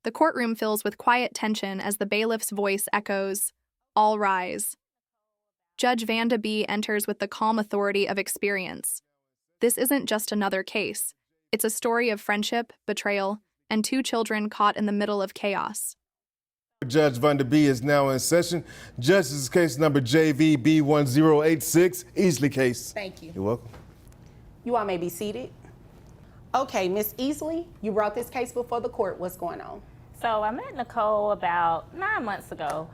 The courtroom fills with quiet tension as the bailiff's voice echoes, "All rise." Judge Vanda B. enters with the calm authority of experience. This isn't just another case. It's a story of friendship, betrayal, and two children caught in the middle of chaos. Judge Vanda B. is now in session. Judge, this is case number JVB1086, Easley case. Thank you. You're welcome. You all may be seated. Okay, Miss Easley, you brought this case before the court. What's going on? So I met Nicole about 9 months ago.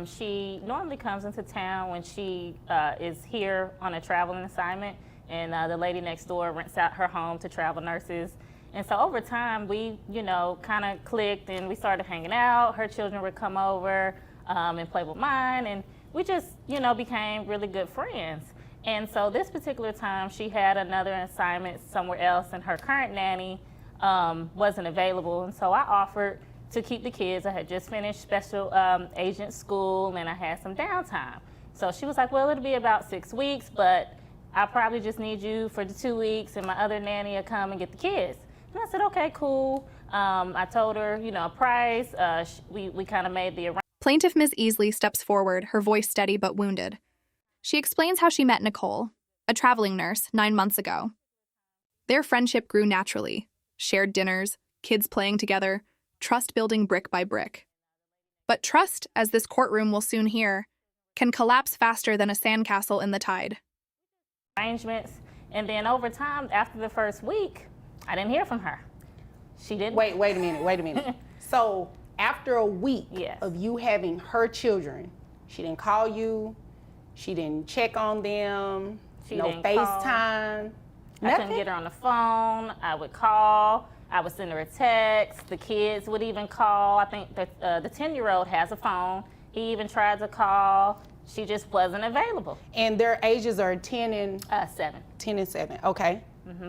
She normally comes into town when she is here on a traveling assignment, and the lady next door rents out her home to travel nurses. And so over time, we, kind of clicked and we started hanging out. Her children would come over and play with mine, and we just, became really good friends. And so this particular time, she had another assignment somewhere else, and her current nanny wasn't available. And so I offered to keep the kids. I had just finished special agent school, and I had some downtime. So she was like, well, it'll be about 6 weeks, but I probably just need you for the 2 weeks, and my other nanny will come and get the kids. And I said, okay, cool. I told her, a price. We kind of made the arrangement. Plaintiff Ms. Easley steps forward, her voice steady but wounded. She explains how she met Nicole, a traveling nurse, 9 months ago. Their friendship grew naturally. Shared dinners, kids playing together, trust building brick by brick. But trust, as this courtroom will soon hear, can collapse faster than a sandcastle in the tide. Arrangements, and then over time, after the first week, I didn't hear from her. She didn't. Wait a minute. So after a week Yes. of you having her children, she didn't call you, she didn't check on them, She no didn't call. FaceTime, I nothing? couldn't get her on the phone. I would call. I would send her a text. The kids would even call. I think the 10-year-old has a phone. He even tried to call. She just wasn't available. And their ages are 10 and 7. 10 and 7. Okay.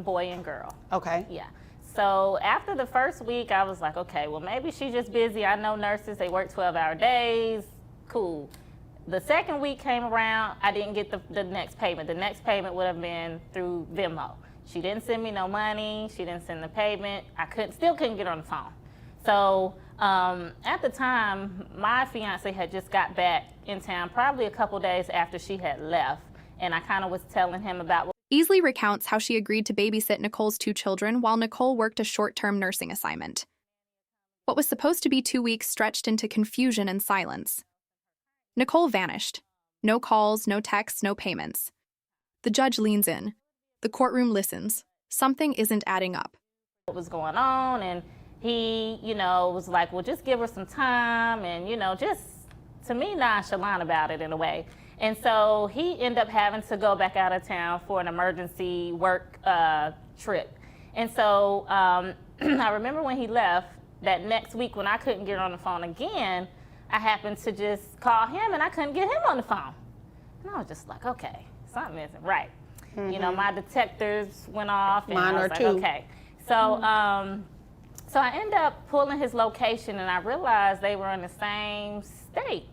Boy and girl. Okay. Yeah. So after the first week, I was like, okay, well, maybe she's just busy. I know nurses, they work 12-hour days. Cool. The second week came around, I didn't get the next payment. The next payment would have been through Venmo. She didn't send me no money. She didn't send the payment. I still couldn't get her on the phone. So at the time, my fiance had just got back in town, probably a couple days after she had left. And I kind of was telling him about. Easley recounts how she agreed to babysit Nicole's 2 children while Nicole worked a short-term nursing assignment. What was supposed to be 2 weeks stretched into confusion and silence. Nicole vanished. No calls, no texts, no payments. The judge leans in. The courtroom listens. Something isn't adding up. What was going on, and he, was like, well, just give her some time, and, just, to me, nonchalant about it in a way. And so he ended up having to go back out of town for an emergency work trip. And so I remember when he left, that next week when I couldn't get her on the phone again, I happened to just call him, and I couldn't get him on the phone. And I was just like, okay, something isn't right. Mm-hmm. My detectors went off, and Mine I was are like, too. okay. So, so I ended up pulling his location, and I realized they were in the same state.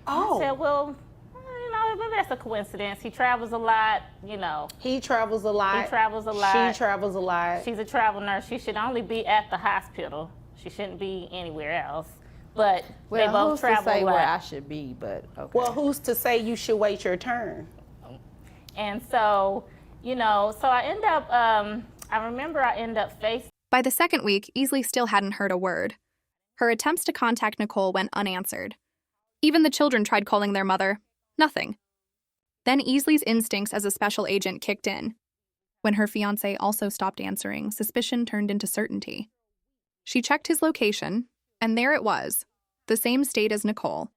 Oh. I said, well, maybe that's a coincidence. He travels a lot, He travels a lot. He travels a lot. She travels a lot. She's a travel nurse. She should only be at the hospital. She shouldn't be anywhere else. But they both who's travel to say a lot. where I should be, but okay. Well, who's to say you should wait your turn? And so, so I end up, I remember I end up facing. By the second week, Easley still hadn't heard a word. Her attempts to contact Nicole went unanswered. Even the children tried calling their mother. Nothing. Then Easley's instincts as a special agent kicked in. When her fiancé also stopped answering, suspicion turned into certainty. She checked his location, and there it was, the same state as Nicole.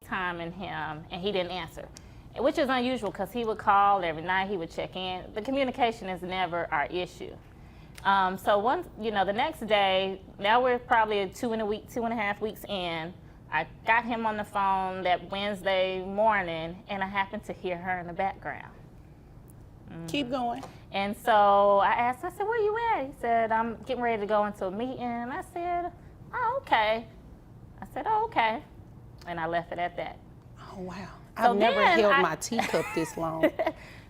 Time in him, and he didn't answer, which is unusual because he would call every night. He would check in. The communication is never our issue. So once, the next day, now we're probably 2.5 weeks in. I got him on the phone that Wednesday morning, and I happened to hear her in the background. Keep going. And so I asked, I said, where you at? He said, I'm getting ready to go into a meeting. And I said, oh, okay. I said, oh, okay. And I left it at that. Oh, wow. So I've never then held I- my teacup this long.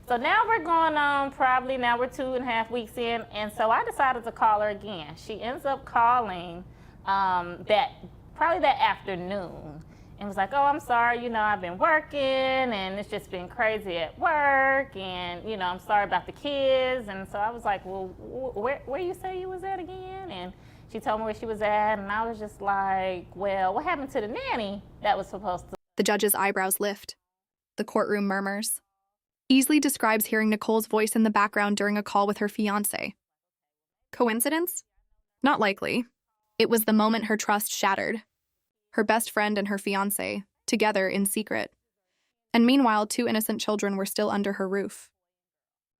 So now we're going on probably, now we're 2.5 weeks in. And so I decided to call her again. She ends up calling probably that afternoon, and was like, oh, I'm sorry, you know, I've been working and it's just been crazy at work, and you know, I'm sorry about the kids. And so I was like, well, where you say you was at again? And she told me where she was at, and I was just like, well, what happened to the nanny that was supposed to? The judge's eyebrows lift. The courtroom murmurs. Easley describes hearing Nicole's voice in the background during a call with her fiancé. Coincidence? Not likely. It was the moment her trust shattered. Her best friend and her fiancé, together in secret. And meanwhile, 2 innocent children were still under her roof.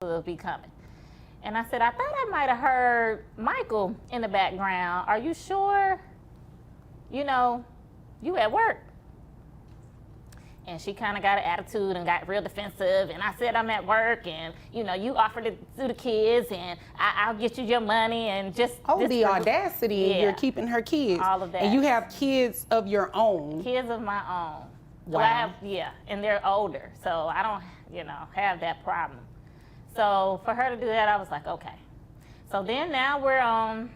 Will be coming. And I said, I thought I might have heard Michael in the background. Are you sure? You know, you at work. And she kind of got an attitude and got real defensive. And I said, I'm at work, and you know, you offered it to the kids, and I'll get you your money, and just. Oh, the audacity! Yeah. You're keeping her kids. All of that. And you have kids of your own. Kids of my own. So Wow. I have, yeah, and they're older, so I don't, you know, have that problem. So for her to do that, I was like, okay. So then now we're on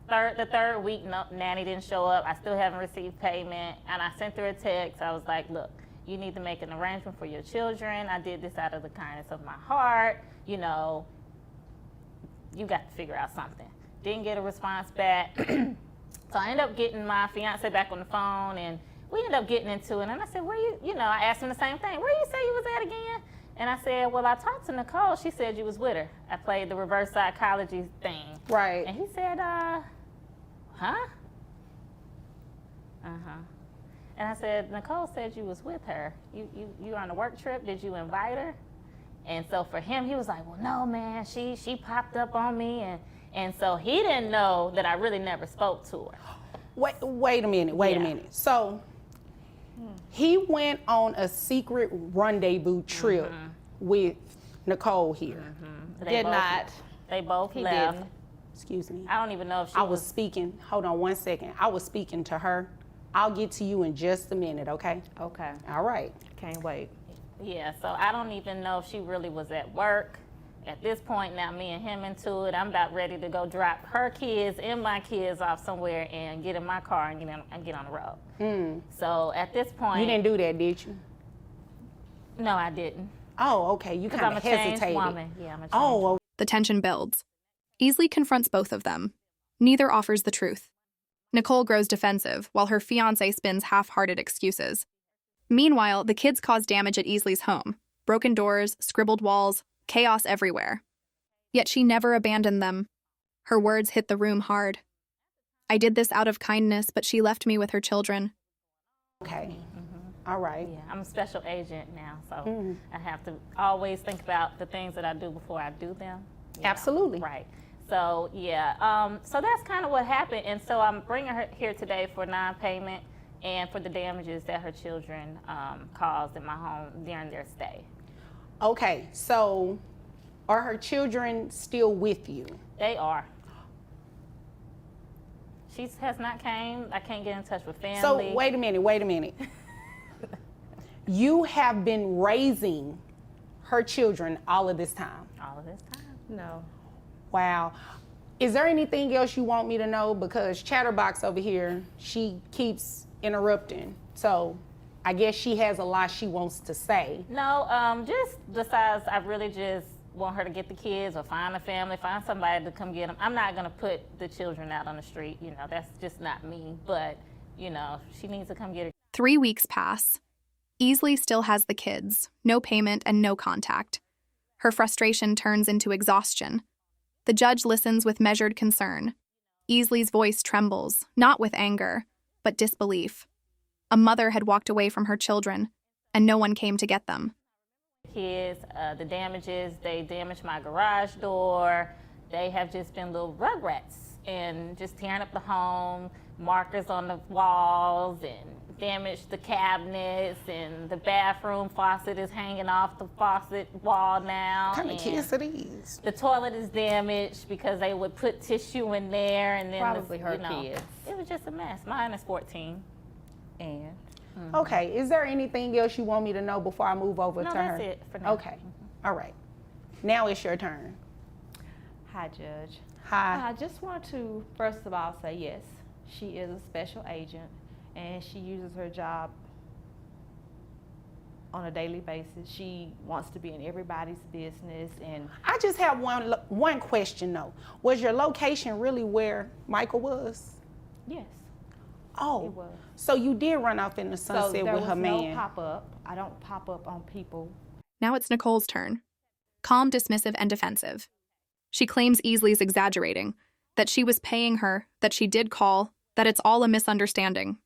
the third week. No, nanny didn't show up. I still haven't received payment, and I sent her a text. I was like, look, you need to make an arrangement for your children. I did this out of the kindness of my heart. You know, you got to figure out something. Didn't get a response back. So I ended up getting my fiance back on the phone, and we ended up getting into it. And I said, where you know, I asked him the same thing. Where you say you was at again? And I said, well, I talked to Nicole. She said you was with her. I played the reverse psychology thing. Right. And he said, huh? Uh-huh. And I said, Nicole said you was with her. You on a work trip? Did you invite her? And so for him, he was like, well, no, man, she popped up on me. And so he didn't know that I really never spoke to her. Wait a minute. So he went on a secret rendezvous trip with Nicole here. They both He left. didn't. Excuse me. I don't even know if she I was speaking. Hold on 1 second. I was speaking to her. I'll get to you in just a minute, okay? Okay. All right. Can't wait. Yeah, so I don't even know if she really was at work. At this point now, me and him into it, I'm about ready to go drop her kids and my kids off somewhere and get in my car and get on the road. So at this point... You didn't do that, did you? No, I didn't. Oh, okay. You Because kind I'm of a changed hesitated. woman. Yeah, I'm a changed Oh, The tension builds. Easley confronts both of them. Neither offers the truth. Nicole grows defensive, while her fiancé spins half-hearted excuses. Meanwhile, the kids cause damage at Easley's home. Broken doors, scribbled walls, chaos everywhere. Yet she never abandoned them. Her words hit the room hard. I did this out of kindness, but she left me with her children. okay. All right. Yeah, I'm a special agent now, so I have to always think about the things that I do before I do them. You know, Absolutely. right. So, yeah, so that's kind of what happened. And so I'm bringing her here today for non-payment and for the damages that her children caused in my home during their stay. Okay, so are her children still with you? They are. She has not came. I can't get in touch with family. So wait a minute. You have been raising her children all of this time. All of this time. No. Wow. Is there anything else you want me to know? Because Chatterbox over here, she keeps interrupting. So I guess she has a lot she wants to say. No, just besides, I really just want her to get the kids or find a family, find somebody to come get them. I'm not gonna put the children out on the street, you know, that's just not me. But, you know, she needs to come get her. 3 weeks pass. Easley still has the kids, no payment and no contact. Her frustration turns into exhaustion. The judge listens with measured concern. Easley's voice trembles, not with anger, but disbelief. A mother had walked away from her children, and no one came to get them. Kids, the damages, they damaged my garage door. They have just been little rugrats and just tearing up the home, markers on the walls, and damaged the cabinets, and the bathroom faucet is hanging off the faucet wall now. What kind of kids are these? The toilet is damaged because they would put tissue in there, and then Probably her you know, kids. It was just a mess. Mine is 14. And Okay, is there anything else you want me to know before I move over No, to her? that's it for now. Okay, all right. Now it's your turn. hi, Judge. Hi. I just want to, first of all, say yes, She is a special agent, and she uses her job on a daily basis. She wants to be in everybody's business, and I just have one question though. Was your location really where Michael was? yes, Oh, it was. so you did run off in the So sunset there with was her no man. pop-up. I don't pop up on people. Now it's Nicole's turn. Calm, dismissive, and defensive. She claims Easley's exaggerating, that she was paying her, that she did call, that it's all a misunderstanding.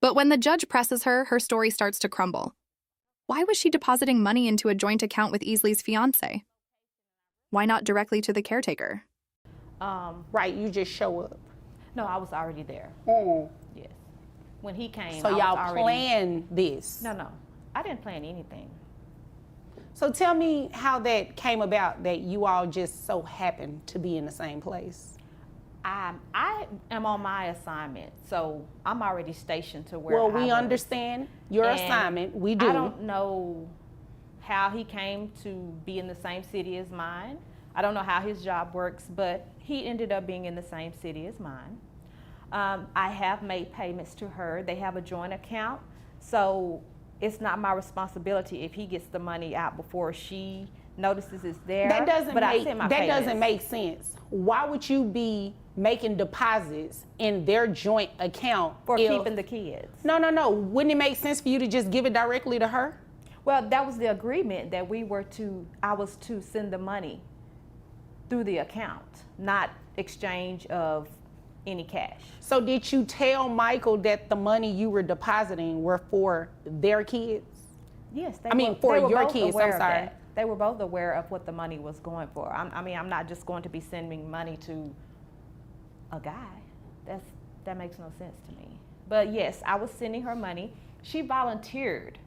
But when the judge presses her, her story starts to crumble. Why was she depositing money into a joint account with Easley's fiancé? Why not directly to the caretaker? Right, you just show up. No, I was already there. Yes. When he came, So I was y'all already... planned this. No, I didn't plan anything. So tell me how that came about that you all just so happened to be in the same place. I am on my assignment, so I'm already stationed to where Well, I we was. understand your And assignment. We do. I don't know how he came to be in the same city as mine. I don't know how his job works, but he ended up being in the same city as mine. I have made payments to her. They have a joint account, so it's not my responsibility if he gets the money out before she notices it's there. That doesn't but I make send my that doesn't payments. make sense. Why would you be making deposits in their joint account For if- keeping the kids. No. Wouldn't it make sense for you to just give it directly to her? Well, that was the agreement that I was to send the money through the account, not exchange of any cash. So did you tell Michael that the money you were depositing were for their kids? Yes, I mean, for they were your both kids, aware I'm of sorry. that. They were both aware of what the money was going for. I'm not just going to be sending money to a guy. That makes no sense to me. But yes, I was sending her money. She volunteered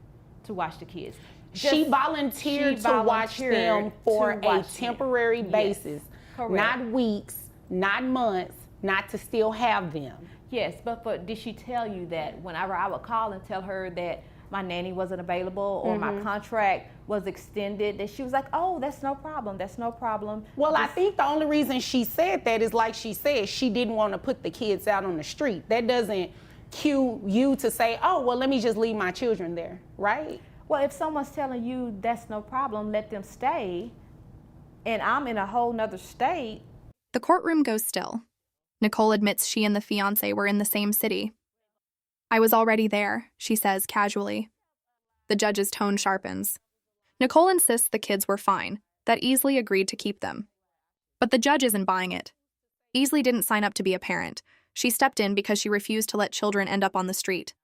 to watch the kids. She volunteered to watch them for a temporary basis, correct. not weeks, not months, not to still have them. Yes, but did she tell you that whenever I would call and tell her that my nanny wasn't available or my contract was extended, that she was like, oh, that's no problem, Well, I think the only reason she said that is like she said, she didn't want to put the kids out on the street. That doesn't cue you to say, oh, well, let me just leave my children there, right? Well, if someone's telling you that's no problem, let them stay, and I'm in a whole nother state. The courtroom goes still. Nicole admits she and the fiancé were in the same city. I was already there, she says casually. The judge's tone sharpens. Nicole insists the kids were fine, that Easley agreed to keep them. But the judge isn't buying it. Easley didn't sign up to be a parent. She stepped in because she refused to let children end up on the street.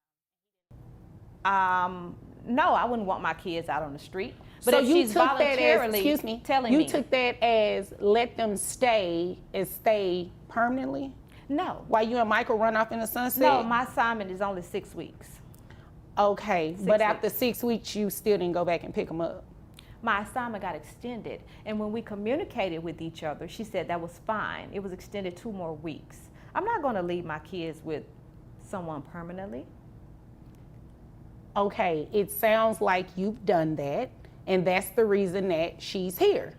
No, I wouldn't want my kids out on the street. But So if you she's took that as, voluntarily excuse me, telling you me, took that as let them stay and stay permanently? no, While you and Michael run off in the sunset? no, my assignment is only 6 weeks. Okay, but weeks. after 6 weeks, you still didn't go back and pick them up. My assignment got extended, and when we communicated with each other, she said that was fine. It was extended 2 more weeks. I'm not going to leave my kids with someone permanently. Okay, it sounds like you've done that, and that's the reason that she's here.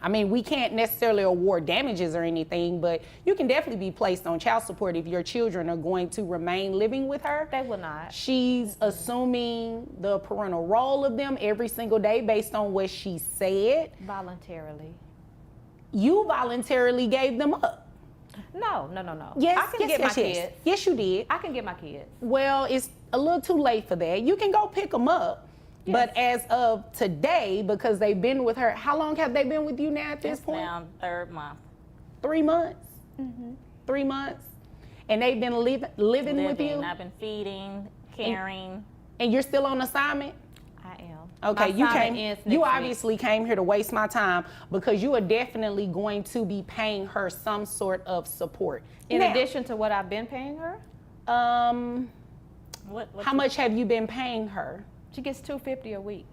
I mean, we can't necessarily award damages or anything, but you can definitely be placed on child support if your children are going to remain living with her. They will not. She's assuming the parental role of them every single day based on what she said. Voluntarily. You voluntarily gave them up. No. Yes, I can get my kids. Yes, you did. I can get my kids. Well, it's a little too late for that. You can go pick them up. Yes. But as of today, because they've been with her, how long have they been with you now at this point? Now, 3rd month. 3 months? 3 months? And they've been living with you? I've been feeding, caring. And you're still on assignment? I am. Okay, My you assignment came. ends You next week. obviously came here to waste my time because you are definitely going to be paying her some sort of support. In Now, addition to what I've been paying her, What how much have you been paying her? she gets $250 a week.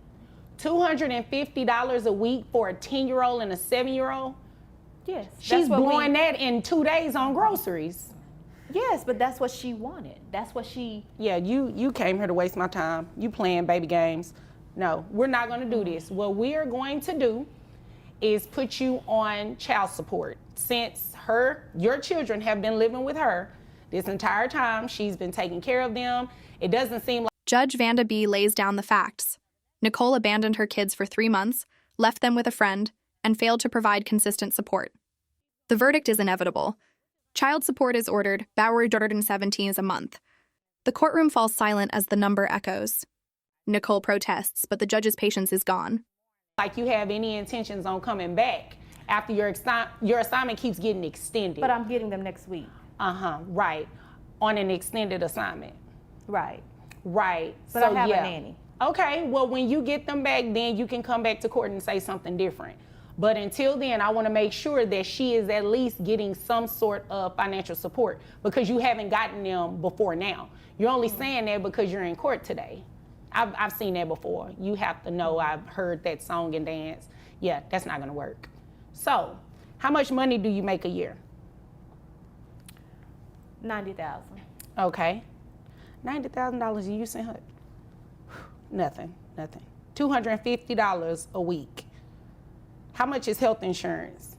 $250 a week for a 10-year-old and a 7-year-old? Yes. She's blowing that in 2 days on groceries. Yes, but that's what she wanted. That's what she. Yeah, you came here to waste my time. You playing baby games. No, we're not going to do this. What we are going to do is put you on child support. Since your children have been living with her, This entire time, she's been taking care of them. It doesn't seem like Judge Vanda B. lays down the facts. Nicole abandoned her kids for 3 months, left them with a friend, and failed to provide consistent support. The verdict is inevitable. Child support is ordered, Bowery 117 is a month. The courtroom falls silent as the number echoes. Nicole protests, but the judge's patience is gone. you have any intentions on coming back after your assignment keeps getting extended. But I'm getting them next week. Right. On an extended assignment. Right. Right. But I have a nanny. Okay, well, when you get them back, then you can come back to court and say something different. But until then, I want to make sure that she is at least getting some sort of financial support, because you haven't gotten them before now. You're only saying that because you're in court today. I've seen that before. You have to know, I've heard that song and dance. Yeah, that's not going to work. So, how much money do you make a year? $90,000. Okay. $90,000 you sent her? Nothing. $250 a week. How much is health insurance?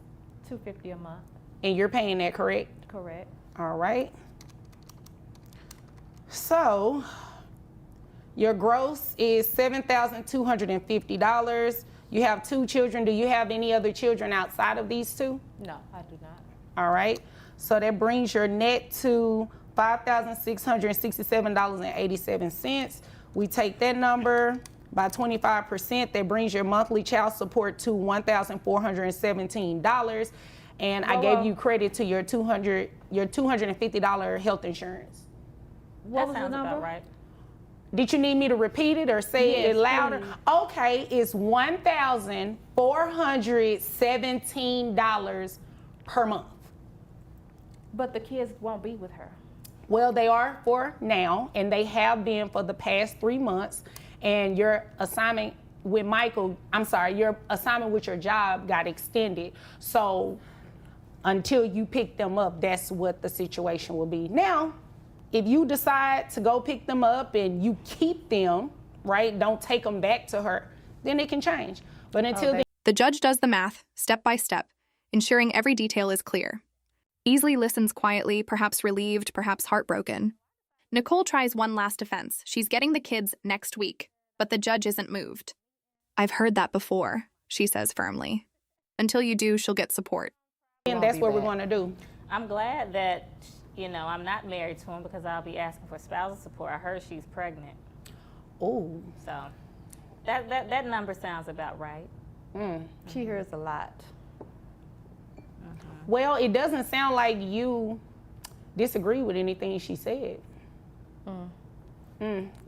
$250 a month. And you're paying that, correct? Correct. All right. So, your gross is $7,250. You have 2 children. Do you have any other children outside of these 2? No, I do not. All right. So that brings your net to $5,667.87. We take that number by 25%. That brings your monthly child support to $1,417. And I gave you credit to your $250 health insurance. What was That the sounds number? about right. Did you need me to repeat it or say it louder? Please. Okay, it's $1,417 per month. But the kids won't be with her. Well, they are for now, and they have been for the past 3 months. And your assignment with your assignment with your job got extended. So until you pick them up, that's what the situation will be. Now, if you decide to go pick them up and you keep them, right, don't take them back to her, then it can change. But until then, The judge does the math, step by step, ensuring every detail is clear. Easley listens quietly, perhaps relieved, perhaps heartbroken. Nicole tries one last defense. She's getting the kids next week, but the judge isn't moved. "I've heard that before," she says firmly. "Until you do, she'll get support." and that's what we're going to do. I'm glad that, I'm not married to him, because I'll be asking for spousal support. I heard she's pregnant. Oh, So that number sounds about right. She hears a lot. well, it doesn't sound like you disagree with anything she said.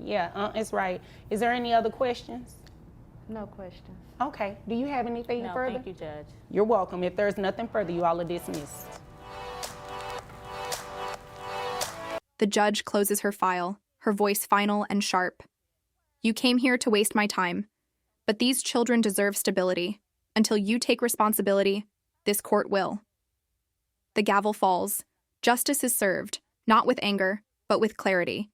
Yeah, it's right. Is there any other questions? No questions. Okay. Do you have anything No, further? thank you, Judge. You're welcome. If there's nothing further, you all are dismissed. The judge closes her file, her voice final and sharp. "You came here to waste my time, but these children deserve stability. Until you take responsibility, this court will." The gavel falls. Justice is served, not with anger, but with clarity.